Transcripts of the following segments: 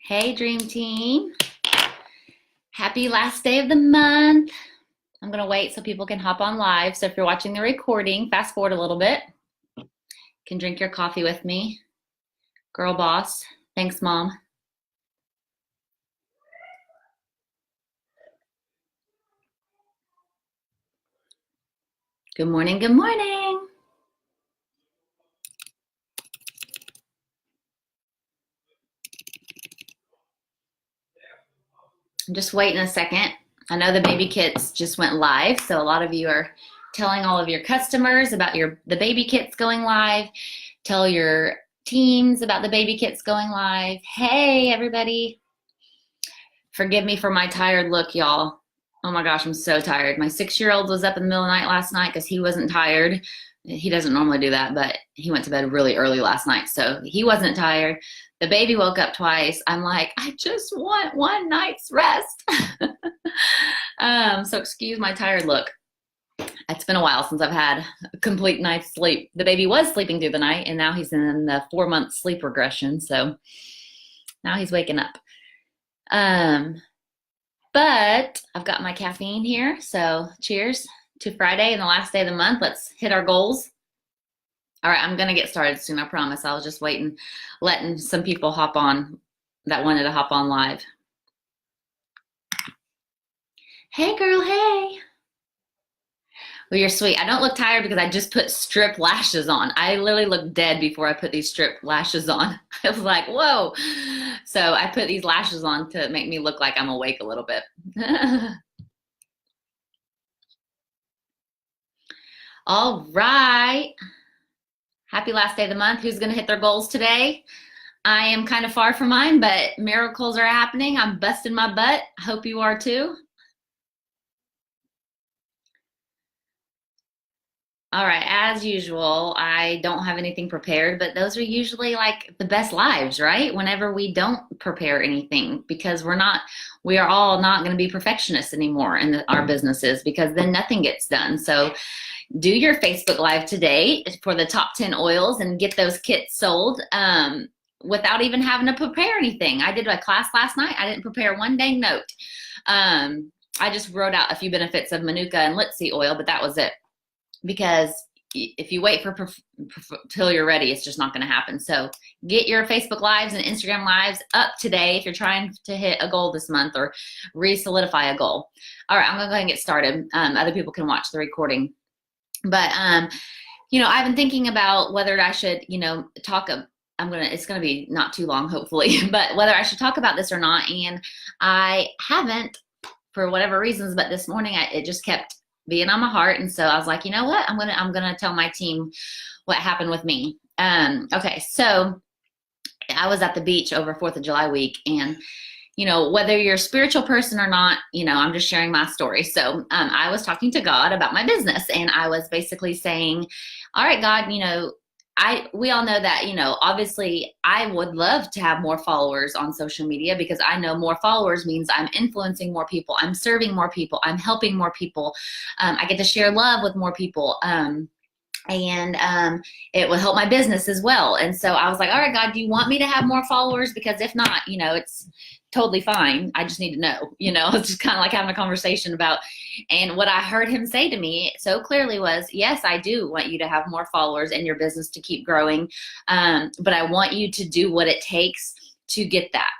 Hey, Dream Team. Happy last day of the month. I'm going to wait so people can hop on live. So if you're watching the recording, fast forward a little bit. You can drink your coffee with me. Girl boss. Thanks, Mom. Good morning, good morning. I'm just waiting a second. I know the baby kits just went live, so a lot of you are telling all of your customers about the baby kits going live. Tell your teams about the baby kits going live. Hey, everybody. Forgive me for my tired look, y'all. Oh my gosh, I'm so tired. My 6-year-old was up in the middle of the night last night because he wasn't tired. He doesn't normally do that, but he went to bed really early last night, so he wasn't tired. The baby woke up twice. I'm like, I just want one night's rest. So excuse my tired look. It's been a while since I've had a complete night's sleep. The baby was sleeping through the night, and now he's in the 4-month sleep regression, so now he's waking up. But I've got my caffeine here, so cheers to Friday and the last day of the month. Let's hit our goals. All right, I'm gonna get started soon, I promise. I was just waiting, letting some people hop on that wanted to hop on live. Hey girl, hey. Well, you're sweet. I don't look tired because I just put strip lashes on. I literally looked dead before I put these strip lashes on. I was like, whoa. So I put these lashes on to make me look like I'm awake a little bit. All right. Happy last day of the month. Who's going to hit their goals today? I am kind of far from mine, but miracles are happening. I'm busting my butt. Hope you are too. All right, as usual, I don't have anything prepared, but those are usually like the best lives, right? Whenever we don't prepare anything, because we are all not going to be perfectionists anymore in our businesses, because then nothing gets done. So do your Facebook Live today for the top 10 oils and get those kits sold without even having to prepare anything. I did a class last night. I didn't prepare one dang note. I just wrote out a few benefits of Manuka and Linseed oil, but that was it. Because if you wait till you're ready, it's just not going to happen. So get your Facebook Lives and Instagram Lives up today if you're trying to hit a goal this month or re-solidify a goal. All right, I'm going to go ahead and get started. Other people can watch the recording. But, I've been thinking about whether I should, it's going to be not too long, hopefully, but whether I should talk about this or not. And I haven't, for whatever reasons, but this morning it just kept being on my heart, and so I was like, you know what, I'm gonna tell my team what happened with me. Okay, so I was at the beach over 4th of July week, and whether you're a spiritual person or not, I'm just sharing my story. So I was talking to God about my business, and I was basically saying, all right, God, we all know that, obviously I would love to have more followers on social media, because I know more followers means I'm influencing more people, I'm serving more people, I'm helping more people, I get to share love with more people, and it will help my business as well. And so I was like, all right, God, do you want me to have more followers? Because if not, it's totally fine. I just need to know, it's just kind of like having a conversation about, and what I heard him say to me so clearly was, yes, I do want you to have more followers in your business to keep growing. But I want you to do what it takes to get that.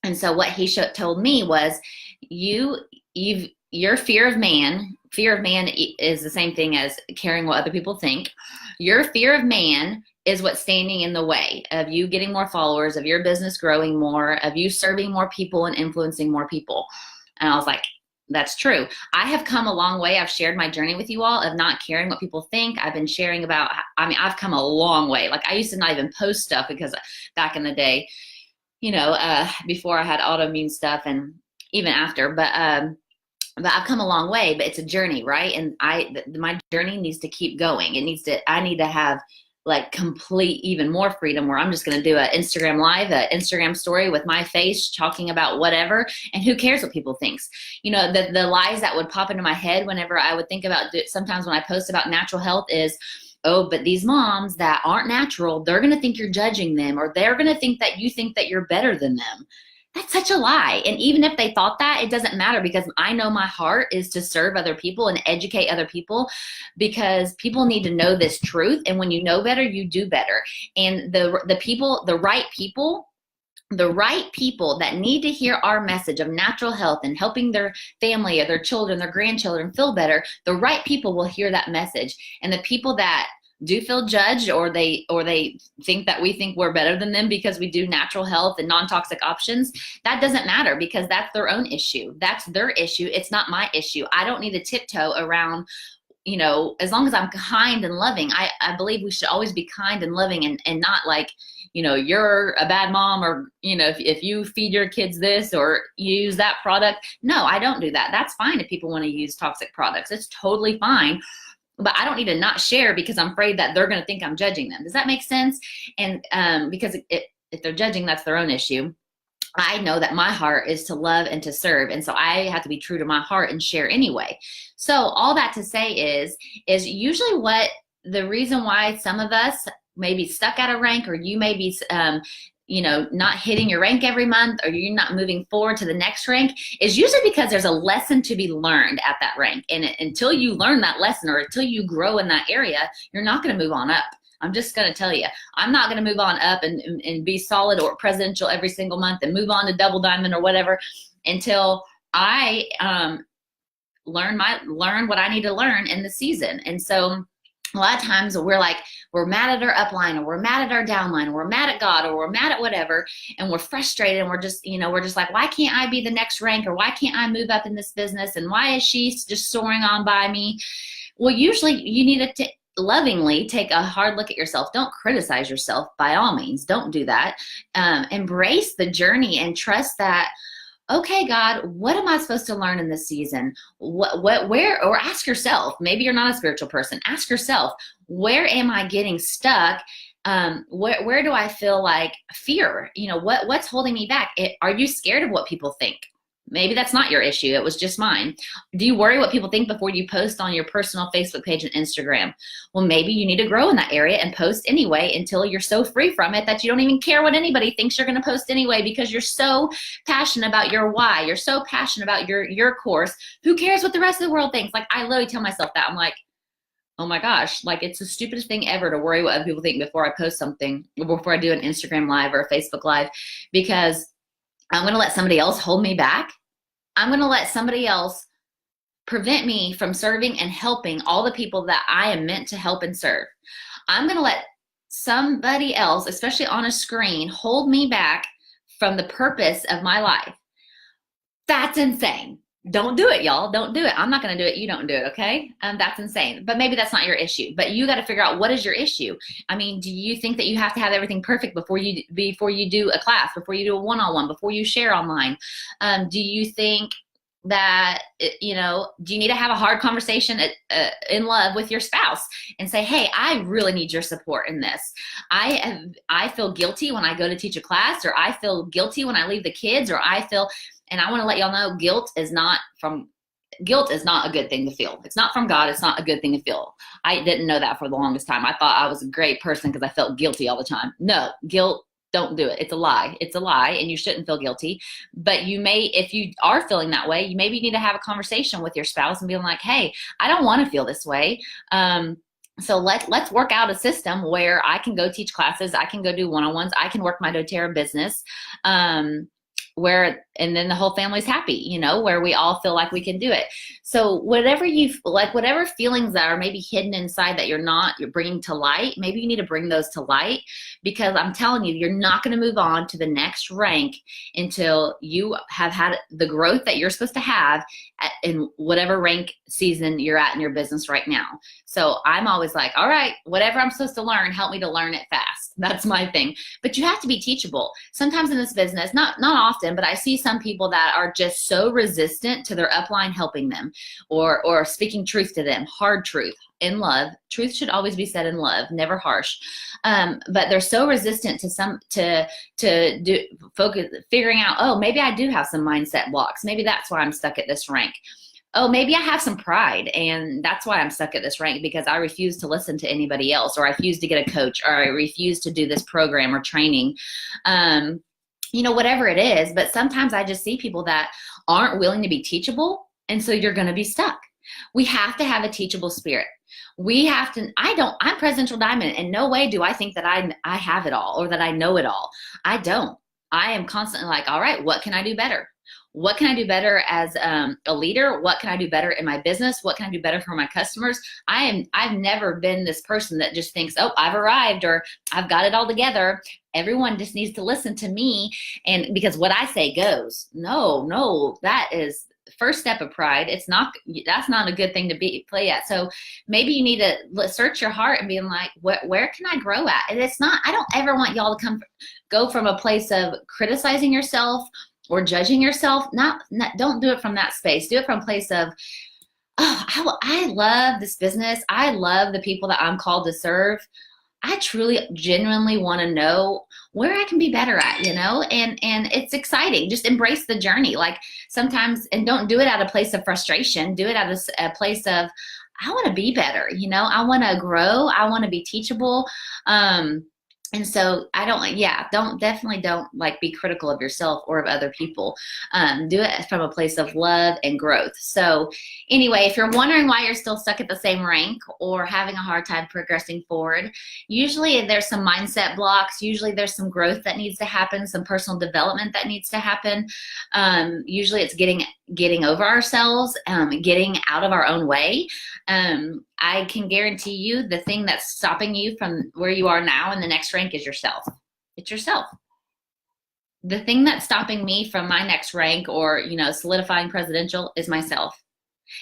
And so what he told me was, your fear of man is the same thing as caring what other people think. Your fear of man is what's standing in the way of you getting more followers, of your business growing more, of you serving more people and influencing more people. And I was like, that's true. I have come a long way. I've shared my journey with you all of not caring what people think. I've been sharing about, I've come a long way. Like, I used to not even post stuff, because back in the day, before I had autoimmune stuff, and even after, but I've come a long way. But it's a journey, right? And my journey needs to keep going. I need to have like complete, even more freedom, where I'm just going to do an Instagram live, an Instagram story with my face talking about whatever, and who cares what people thinks. The lies that would pop into my head whenever I would think about, sometimes when I post about natural health, is, oh, but these moms that aren't natural, they're going to think you're judging them, or they're going to think that you think that you're better than them. That's such a lie. And even if they thought that, it doesn't matter, because I know my heart is to serve other people and educate other people, because people need to know this truth. And when you know better, you do better. And the people, the right people that need to hear our message of natural health and helping their family or their children, their grandchildren feel better, the right people will hear that message. And the people that do feel judged, or they think that we think we're better than them because we do natural health and non-toxic options, that doesn't matter, because that's their own issue. That's their issue. It's not my issue. I don't need to tiptoe around, you know, as long as I'm kind and loving. I believe we should always be kind and loving, and not like, you know, you're a bad mom, or, you know, if you feed your kids this or use that product. No, I don't do that. That's fine if people want to use toxic products. It's totally fine. But I don't need to not share because I'm afraid that they're going to think I'm judging them. Does that make sense? And because if they're judging, that's their own issue. I know that my heart is to love and to serve. And so I have to be true to my heart and share anyway. So all that to say is usually what the reason why some of us may be stuck at a rank, or you may be you know, not hitting your rank every month, or you're not moving forward to the next rank, is usually because there's a lesson to be learned at that rank. And until you learn that lesson, or until you grow in that area, you're not going to move on up. I'm just going to tell you, I'm not going to move on up and be solid or presidential every single month and move on to double diamond or whatever until I learn what I need to learn in the season. And so a lot of times we're mad at our upline, or we're mad at our downline, or we're mad at God, or we're mad at whatever, and we're frustrated, and we're just like, why can't I be the next rank, or why can't I move up in this business, and why is she just soaring on by me? Well, usually you need to lovingly take a hard look at yourself. Don't criticize yourself, by all means. Don't do that. Embrace the journey and trust that, okay, God, what am I supposed to learn in this season? Where, or ask yourself, maybe you're not a spiritual person, ask yourself, where am I getting stuck? Where do I feel like fear? You know, what's holding me back? Are you scared of what people think? Maybe that's not your issue. It was just mine. Do you worry what people think before you post on your personal Facebook page and Instagram? Well, maybe you need to grow in that area and post anyway until you're so free from it that you don't even care what anybody thinks. You're going to post anyway because you're so passionate about your why. You're so passionate about your course. Who cares what the rest of the world thinks? Like, I literally tell myself that. I'm like, oh my gosh, like, it's the stupidest thing ever to worry what other people think before I post something, or before I do an Instagram live or a Facebook live, because I'm going to let somebody else hold me back. I'm going to let somebody else prevent me from serving and helping all the people that I am meant to help and serve. I'm going to let somebody else, especially on a screen, hold me back from the purpose of my life. That's insane. Don't do it, y'all. Don't do it. I'm not going to do it. You don't do it, okay? That's insane. But maybe that's not your issue. But you got to figure out, what is your issue? I mean, do you think that you have to have everything perfect before you do a class, before you do a one-on-one, before you share online? Do you think that, you know, do you need to have a hard conversation in love with your spouse and say, hey, I really need your support in this. I feel guilty when I go to teach a class, or I feel guilty when I leave the kids, or and I want to let y'all know, guilt is not a good thing to feel. It's not from God. It's not a good thing to feel. I didn't know that for the longest time. I thought I was a great person because I felt guilty all the time. No, guilt, don't do it. It's a lie. It's a lie, and you shouldn't feel guilty. But you may, if you are feeling that way, you maybe need to have a conversation with your spouse and be like, hey, I don't want to feel this way. So let's work out a system where I can go teach classes. I can go do one-on-ones. I can work my doTERRA business. And then the whole family's happy, you know, where we all feel like we can do it. So whatever feelings that are maybe hidden inside that you're bringing to light, maybe you need to bring those to light, because I'm telling you, you're not going to move on to the next rank until you have had the growth that you're supposed to have in whatever rank season you're at in your business right now. So I'm always like, all right, whatever I'm supposed to learn, help me to learn it fast. That's my thing. But you have to be teachable. Sometimes in this business, not often, but I see some people that are just so resistant to their upline helping them, or speaking truth to them, hard truth in love. Truth should always be said in love, never harsh. But they're so resistant to figuring out, oh, maybe I do have some mindset blocks. Maybe that's why I'm stuck at this rank. Oh, maybe I have some pride, and that's why I'm stuck at this rank, because I refuse to listen to anybody else, or I refuse to get a coach, or I refuse to do this program or training. whatever it is. But sometimes I just see people that aren't willing to be teachable. And so you're going to be stuck. We have to have a teachable spirit. We have to, I'm Presidential Diamond. In no way do I think that I have it all or that I know it all. I don't. I am constantly like, all right, what can I do better? What can I do better as a leader? What can I do better in my business? What can I do better for my customers? I've never been this person that just thinks, oh, I've arrived or I've got it all together. Everyone just needs to listen to me. And because what I say goes. No, that is first step of pride. That's not a good thing to play at. So maybe you need to search your heart and being like, where can I grow at? And I don't ever want y'all to go from a place of criticizing yourself or judging yourself. Don't do it from that space. Do it from a place of, oh, I love this business. I love the people that I'm called to serve. I truly, genuinely want to know where I can be better at, and it's exciting. Just embrace the journey. Like sometimes, and don't do it out of a place of frustration. Do it out of a place of, I want to be better. I want to grow. I want to be teachable. And so definitely don't like be critical of yourself or of other people. Do it from a place of love and growth. So anyway, if you're wondering why you're still stuck at the same rank or having a hard time progressing forward, usually there's some mindset blocks. Usually there's some growth that needs to happen, some personal development that needs to happen. Usually it's getting over ourselves, getting out of our own way. I can guarantee you the thing that's stopping you from where you are now in the next rank is yourself. It's yourself. The thing that's stopping me from my next rank or, solidifying presidential is myself.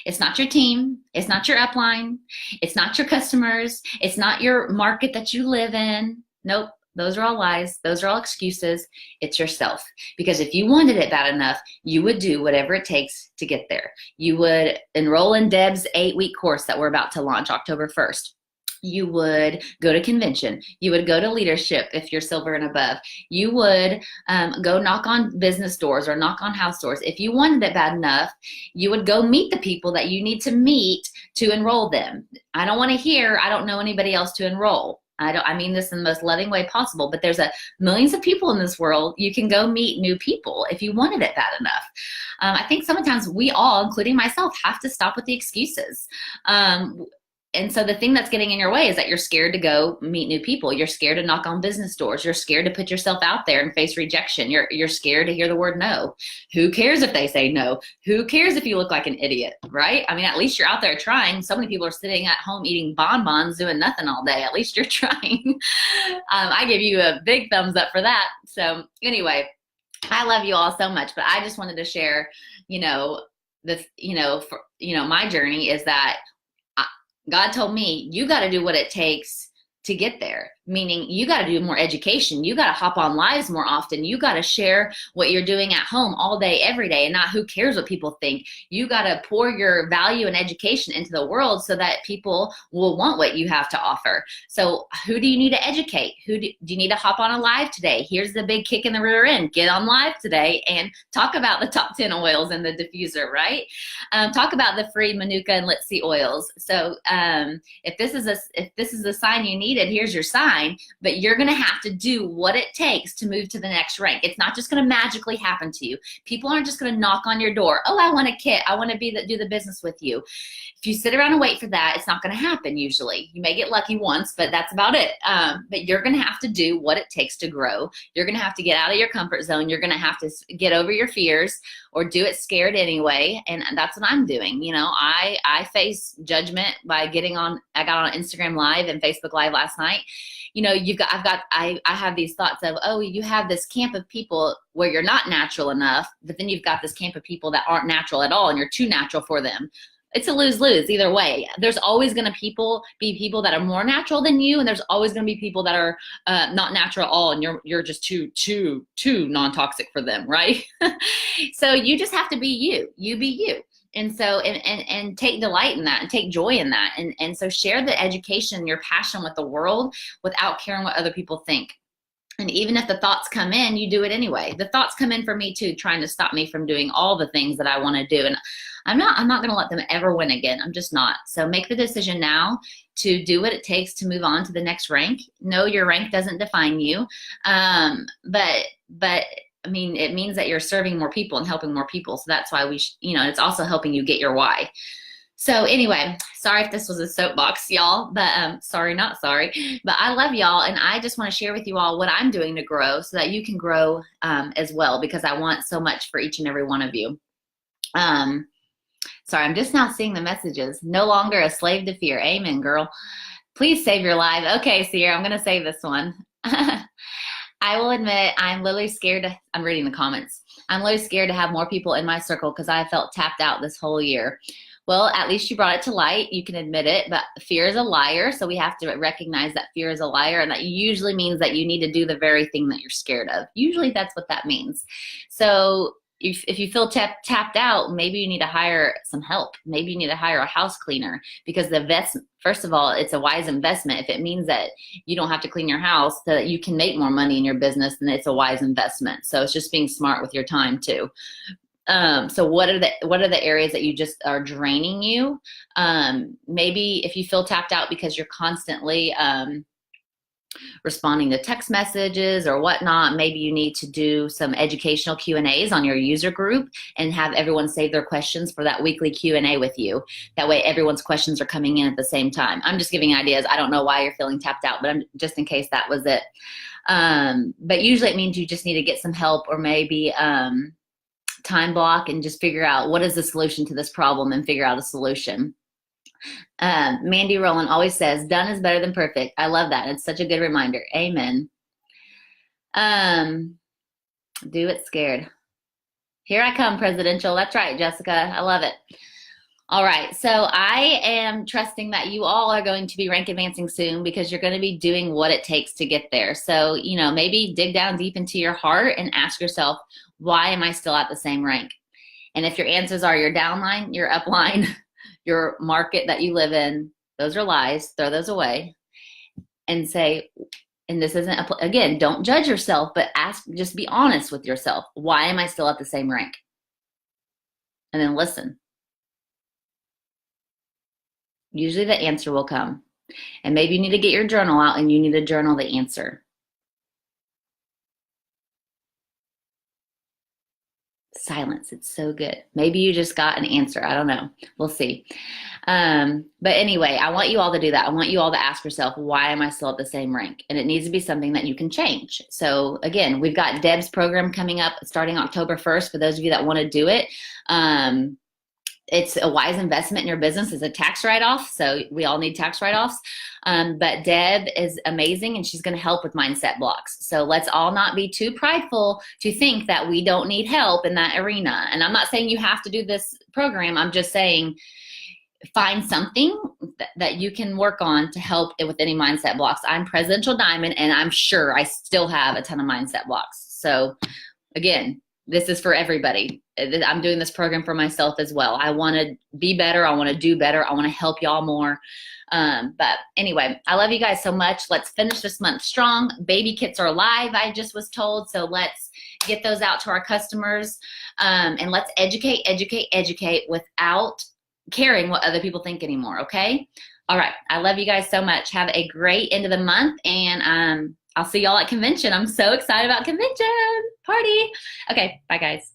It's not your team. It's not your upline. It's not your customers. It's not your market that you live in. Nope. Those are all lies. Those are all excuses. It's yourself. Because if you wanted it bad enough, you would do whatever it takes to get there. You would enroll in Deb's 8-week course that we're about to launch October 1st. You would go to convention. You would go to leadership if you're silver and above. You would go knock on business doors or knock on house doors. If you wanted it bad enough, you would go meet the people that you need to meet to enroll them. I don't want to hear, I don't know anybody else to enroll. I mean this in the most loving way possible, but there's millions of people in this world. You can go meet new people if you wanted it bad enough. I think sometimes we all, including myself, have to stop with the excuses. And so the thing that's getting in your way is that you're scared to go meet new people. You're scared to knock on business doors. You're scared to put yourself out there and face rejection. You're scared to hear the word no. Who cares if they say no? Who cares if you look like an idiot, right? I mean, at least you're out there trying. So many people are sitting at home eating bonbons, doing nothing all day. At least you're trying. I give you a big thumbs up for that. So anyway, I love you all so much, but I just wanted to share, my journey is that God told me, you got to do what it takes to get there, meaning you got to do more education. You got to hop on lives more often. You got to share what you're doing at home all day, every day, and not who cares what people think. You got to pour your value and education into the world so that people will want what you have to offer. So who do you need to educate? Do you need to hop on a live today? Here's the big kick in the rear end. Get on live today and talk about the top 10 oils in the diffuser, right? Talk about the free Manuka and Litsi oils. So if this is a sign you needed, here's your sign, but you're going to have to do what it takes to move to the next rank. It's not just going to magically happen to you. People aren't just going to knock on your door. Oh, I want a kit. I want to do the business with you. If you sit around and wait for that, it's not going to happen usually. You may get lucky once, but that's about it. But you're going to have to do what it takes to grow. You're going to have to get out of your comfort zone. You're going to have to get over your fears or do it scared anyway. And that's what I'm doing. I face judgment by I got on Instagram Live and Facebook Live last night. I have these thoughts of, oh, you have this camp of people where you're not natural enough, but then you've got this camp of people that aren't natural at all and you're too natural for them. It's a lose-lose either way. There's always going to be people that are more natural than you, and there's always going to be people that are not natural at all, and you're just too non-toxic for them, right? So you just have to be you. You be you. And so, and take delight in that and take joy in that. And so share the education, your passion with the world without caring what other people think. And even if the thoughts come in, you do it anyway. The thoughts come in for me too, trying to stop me from doing all the things that I want to do. And I'm not going to let them ever win again. I'm just not. So make the decision now to do what it takes to move on to the next rank. No, your rank doesn't define you. But I mean, it means that you're serving more people and helping more people. So that's why it's also helping you get your why. So anyway, sorry if this was a soapbox, y'all, but sorry, not sorry. But I love y'all, and I just want to share with you all what I'm doing to grow so that you can grow as well, because I want so much for each and every one of you. Sorry, I'm just now seeing the messages. No longer a slave to fear. Amen, girl. Please save your life. Okay, Sierra, I'm going to save this one. I will admit I'm literally scared I'm reading the comments. I'm literally scared to have more people in my circle because I felt tapped out this whole year. Well, at least you brought it to light. You can admit it, but fear is a liar. So we have to recognize that fear is a liar, and that usually means that you need to do the very thing that you're scared of. Usually that's what that means. So if you feel tapped out, maybe you need to hire some help. Maybe you need to hire a house cleaner, because first of all, it's a wise investment. If it means that you don't have to clean your house, so that you can make more money in your business, then it's a wise investment. So it's just being smart with your time too. So what are the areas that you just are draining you? Maybe if you feel tapped out because you're constantly responding to text messages or whatnot, maybe you need to do some educational Q&As on your user group and have everyone save their questions for that weekly Q&A with you. That way everyone's questions are coming in at the same time. I'm just giving ideas. I don't know why you're feeling tapped out, but just in case that was it. But usually it means you just need to get some help, or maybe time block and just figure out what is the solution to this problem and figure out a solution. Mandy Rowland always says, done is better than perfect. I love that. It's such a good reminder. Amen. Do it scared. Here I come, presidential. That's right, Jessica. I love it. All right. So I am trusting that you all are going to be rank advancing soon, because you're going to be doing what it takes to get there. So, maybe dig down deep into your heart and ask yourself, why am I still at the same rank? And if your answers are your downline, your upline, your market that you live in, those are lies. Throw those away and say, and this isn't, again, don't judge yourself, but just be honest with yourself. Why am I still at the same rank? And then listen. Usually the answer will come. And maybe you need to get your journal out and you need to journal the answer. Silence. It's so good. Maybe you just got an answer. I don't know. We'll see. But anyway, I want you all to do that. I want you all to ask yourself, why am I still at the same rank? And it needs to be something that you can change. So again, we've got Deb's program coming up starting October 1st for those of you that want to do it. It's a wise investment in your business. It's a tax write-off, so we all need tax write-offs. But Deb is amazing, and she's going to help with mindset blocks. So let's all not be too prideful to think that we don't need help in that arena. And I'm not saying you have to do this program. I'm just saying find something that you can work on to help with any mindset blocks. I'm Presidential Diamond, and I'm sure I still have a ton of mindset blocks. So again, this is for everybody. I'm doing this program for myself as well. I want to be better. I want to do better. I want to help y'all more. But anyway, I love you guys so much. Let's finish this month strong. Baby kits are live, I just was told. So let's get those out to our customers. And let's educate without caring what other people think anymore, okay? All right. I love you guys so much. Have a great end of the month. And I'll see y'all at convention. I'm so excited about convention. Party. Okay. Bye, guys.